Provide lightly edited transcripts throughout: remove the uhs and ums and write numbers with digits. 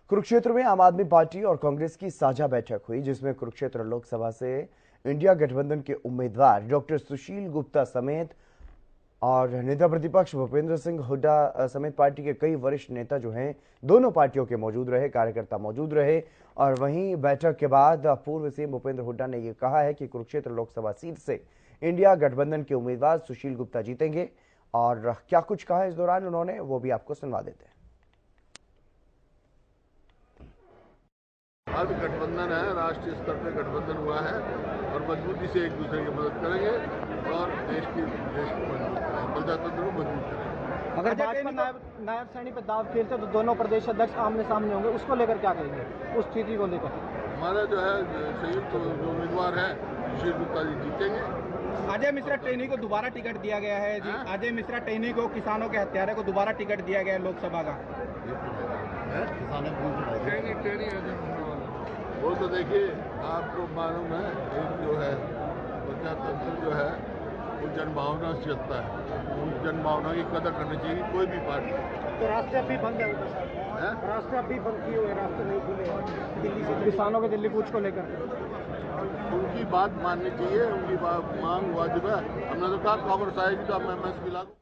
कुरुक्षेत्र में आम आदमी पार्टी और कांग्रेस की साझा बैठक हुई, जिसमें कुरुक्षेत्र लोकसभा से इंडिया गठबंधन के उम्मीदवार डॉक्टर सुशील गुप्ता समेत और नेता प्रतिपक्ष भूपेंद्र सिंह हुड्डा समेत पार्टी के कई वरिष्ठ नेता जो हैं दोनों पार्टियों के मौजूद रहे, कार्यकर्ता मौजूद रहे। और वहीं बैठक के बाद पूर्व सीएम भूपेंद्र हुड्डा ने यह कहा है कि कुरुक्षेत्र लोकसभा सीट से इंडिया गठबंधन के उम्मीदवार सुशील गुप्ता जीतेंगे। और क्या कुछ कहा इस दौरान उन्होंने, वो भी आपको सुनवा देते हैं। आज गठबंधन है, राष्ट्रीय स्तर पर गठबंधन हुआ है और मजबूती से एक दूसरे की मदद करेंगे और देश को मजबूत करेंगे, प्रजातंत्र को मजबूत करेंगे। अगर भाजपा नायब श्रेणी पर दाव खेलते तो दोनों प्रदेश अध्यक्ष आमने सामने होंगे, उसको लेकर क्या कहेंगे, उस स्थिति को लेकर? हमारा जो है संयुक्त उम्मीदवार है सुशील गुप्ता जी जीतेंगे। अजय मिश्रा टेनी को दोबारा टिकट दिया गया है जी। अजय मिश्रा टेनी को, किसानों के हत्यारे को दोबारा टिकट दिया गया है लोकसभा का। वो तो देखिए, आपको मालूम है, एक जो है प्रजातंत्र जो है वो जनभावना से चलता है। उन जनभावना की कदर करनी चाहिए कोई भी पार्टी। तो रास्ते अभी बंद है, रास्ते अभी बंद किए हुए, रास्ते नहीं खुले दिल्ली से, किसानों के दिल्ली कूच को लेकर। उनकी बात माननी चाहिए, उनकी बात मांग वाजिब है। हमने तो कहा कांग्रेस आएगी तो हम एमएसपी लागू।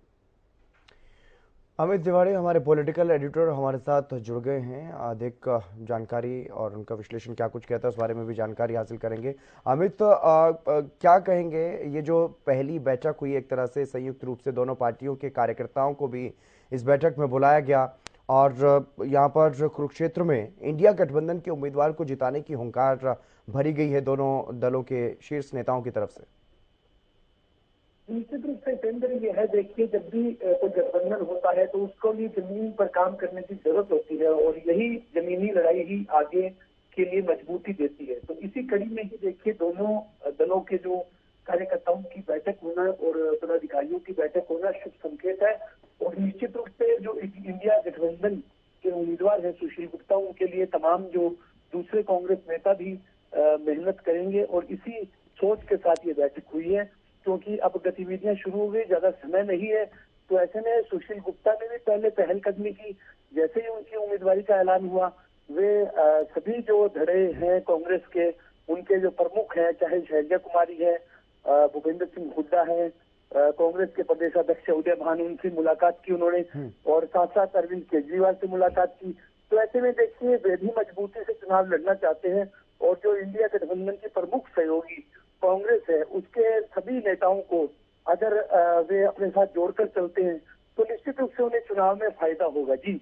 अमित तिवारी हमारे पॉलिटिकल एडिटर हमारे साथ जुड़ गए हैं। अधिक जानकारी और उनका विश्लेषण क्या कुछ कहता है उस बारे में भी जानकारी हासिल करेंगे। अमित, क्या कहेंगे, ये जो पहली बैठक हुई एक तरह से संयुक्त रूप से दोनों पार्टियों के कार्यकर्ताओं को भी इस बैठक में बुलाया गया और यहाँ पर कुरुक्षेत्र में इंडिया गठबंधन के उम्मीदवार को जिताने की हुंकार भरी गई है दोनों दलों के शीर्ष नेताओं की तरफ से? निश्चित रूप से केंद्र ये है, देखिए, जब भी कोई गठबंधन होता है तो उसको भी जमीन पर काम करने की जरूरत होती है और यही जमीनी लड़ाई ही आगे के लिए मजबूती देती है। तो इसी कड़ी में ही देखिए, दोनों दलों के जो कार्यकर्ताओं की बैठक होना और पदाधिकारियों की बैठक होना शुभ संकेत है। और निश्चित रूप से जो इंडिया गठबंधन के उम्मीदवार है सुशील गुप्ता, उनके लिए तमाम जो दूसरे कांग्रेस नेता भी मेहनत करेंगे और इसी सोच के साथ ये बैठक हुई है, क्योंकि अब गतिविधियां शुरू हो गई, ज्यादा समय नहीं है। तो ऐसे में सुशील गुप्ता ने भी पहले पहलकदमी की। जैसे ही उनकी उम्मीदवारी का ऐलान हुआ, वे सभी जो धड़े हैं कांग्रेस के, उनके जो प्रमुख हैं, चाहे शैलजा कुमारी है, भूपेंद्र सिंह हुड्डा है, कांग्रेस के प्रदेशाध्यक्ष उदय भानु, उनसे मुलाकात की उन्होंने और साथ साथ अरविंद केजरीवाल से मुलाकात की। तो ऐसे में देखिए, वे भी मजबूती से चुनाव लड़ना चाहते हैं और जो इंडिया गठबंधन की प्रमुख सहयोगी कांग्रेस है, उसके सभी नेताओं को अगर वे अपने साथ जोड़कर चलते हैं तो निश्चित रूप से उन्हें चुनाव में फायदा होगा। जी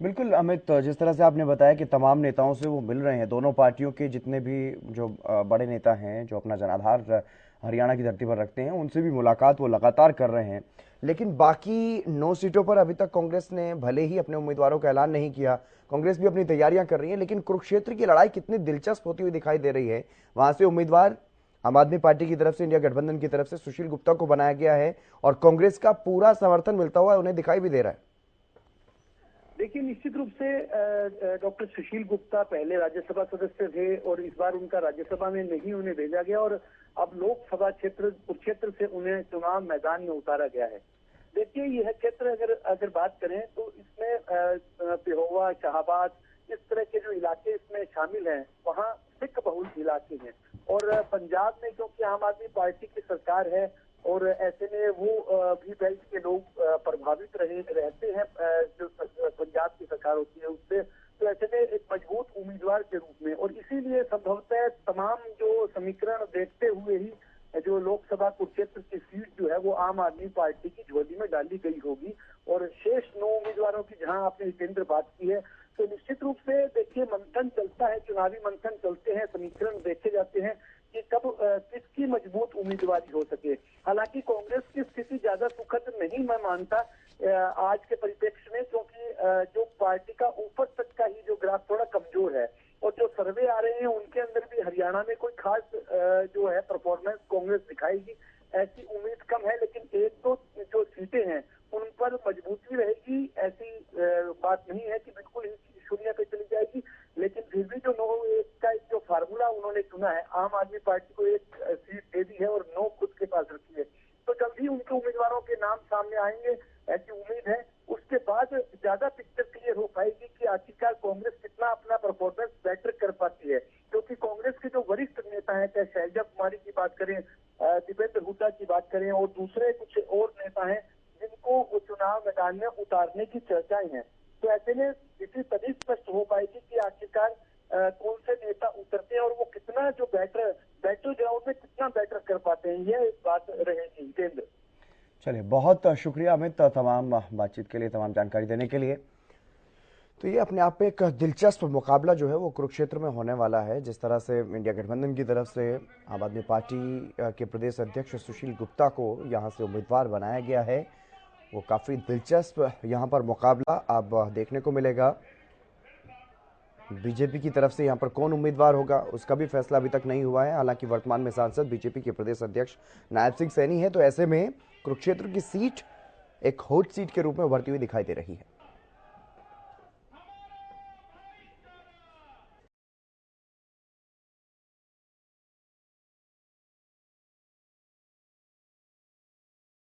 बिल्कुल अमित, जिस तरह से आपने बताया कि तमाम नेताओं से वो मिल रहे हैं, दोनों पार्टियों के जितने भी जो बड़े नेता हैं जो अपना जनाधार हरियाणा की धरती पर रखते हैं, उनसे भी मुलाकात वो लगातार कर रहे हैं। लेकिन बाकी 9 सीटों पर अभी तक कांग्रेस ने भले ही अपने उम्मीदवारों का ऐलान नहीं किया, कांग्रेस भी अपनी तैयारियां कर रही है, लेकिन कुरुक्षेत्र की लड़ाई कितनी दिलचस्प होती हुई दिखाई दे रही है। वहां से उम्मीदवार आम आदमी पार्टी की तरफ से, इंडिया गठबंधन की तरफ से सुशील गुप्ता को बनाया गया है और कांग्रेस का पूरा समर्थन मिलता हुआ उन्हें दिखाई भी दे रहा है। देखिए, निश्चित रूप से डॉक्टर सुशील गुप्ता पहले राज्यसभा सदस्य थे और इस बार उनका राज्यसभा में नहीं उन्हें भेजा गया और अब लोकसभा कुरुक्षेत्र से उन्हें चुनाव मैदान में उतारा गया है। देखिए, यह क्षेत्र अगर बात करें तो इसमें पेहोवा, शाहबाद, इस तरह के जो इलाके इसमें शामिल हैं, वहाँ सिख बहुल इलाके हैं। और पंजाब में क्योंकि आम आदमी पार्टी की सरकार है और ऐसे में वो भी बेल्ट के लोग प्रभावित रहते हैं, जो पंजाब की सरकार होती है उससे। तो ऐसे में एक मजबूत उम्मीदवार के रूप में, और इसीलिए संभवतः तमाम जो समीकरण देखते हुए ही जो लोकसभा कुरुक्षेत्र की सीट जो है वो आम आदमी पार्टी की झोली में डाली गई होगी। और शेष 9 उम्मीदवारों की जहां आपने केंद्र बात की है, तो निश्चित रूप से देखिए, मंथन चलता है, चुनावी मंथन चलते हैं, समीकरण देखे जाते हैं कि कब किसकी मजबूत उम्मीदवारी हो सके। हालांकि कांग्रेस की स्थिति ज्यादा सुखद नहीं मैं मानता आज के परिप्रेक्ष्य में, क्योंकि जो पार्टी का ऊपर तक का ही जो ग्राफ थोड़ा कमजोर है और जो सर्वे आ रहे हैं उनके अंदर भी हरियाणा में कोई खास जो है परफॉर्मेंस कांग्रेस दिखाएगी ऐसी उम्मीद कम है। लेकिन एक दो जो सीटें हैं उन पर मजबूती रहेगी, ऐसी बात नहीं है कि बिल्कुल ही शून्य पे चली जाएगी। लेकिन फिर भी जो 9-1 का जो फार्मूला उन्होंने चुना है, आम आदमी पार्टी को 1 सीट दे दी है और 9 खुद के पास रखी है, तो जल्द ही उनके उम्मीदवारों के नाम सामने आएंगे, ऐसी उम्मीद है। उसके बाद ज्यादा पिक्चर क्लियर हो पाएगी कि आखिरकार कांग्रेस कितना अपना परफॉर्मेंस बेटर कर पाती है, क्योंकि कांग्रेस के जो वरिष्ठ नेता हैं, चाहे शैलजा कुमारी की बात करें, दीपेंद्र हुड्डा की बात करें और दूसरे कुछ और नेता हैं जिनको वो चुनाव मैदान में उतारने की चर्चाएं हैं, तो ऐसे में इसी तभी स्पष्ट हो पाएगी कि आखिरकार कौन से नेता उतरते हैं और वो कितना जो बैटल ग्राउंड में कितना बेटर कर पाते हैं, यह एक बात रहेगी। केंद्र चलिए, बहुत शुक्रिया अमित तमाम बातचीत के लिए, तमाम जानकारी देने के लिए। तो ये अपने आप में एक दिलचस्प मुकाबला जो है वो कुरुक्षेत्र में होने वाला है। जिस तरह से इंडिया गठबंधन की तरफ से आम आदमी पार्टी के प्रदेश अध्यक्ष सुशील गुप्ता को यहाँ से उम्मीदवार बनाया गया है, वो काफ़ी दिलचस्प यहाँ पर मुकाबला अब देखने को मिलेगा। बीजेपी की तरफ से यहाँ पर कौन उम्मीदवार होगा उसका भी फैसला अभी तक नहीं हुआ है। हालांकि वर्तमान में सांसद बीजेपी के प्रदेश अध्यक्ष नायब सिंह सैनी है, तो ऐसे में कुरुक्षेत्र की सीट एक हॉट सीट के रूप में उभरती हुई दिखाई दे रही है।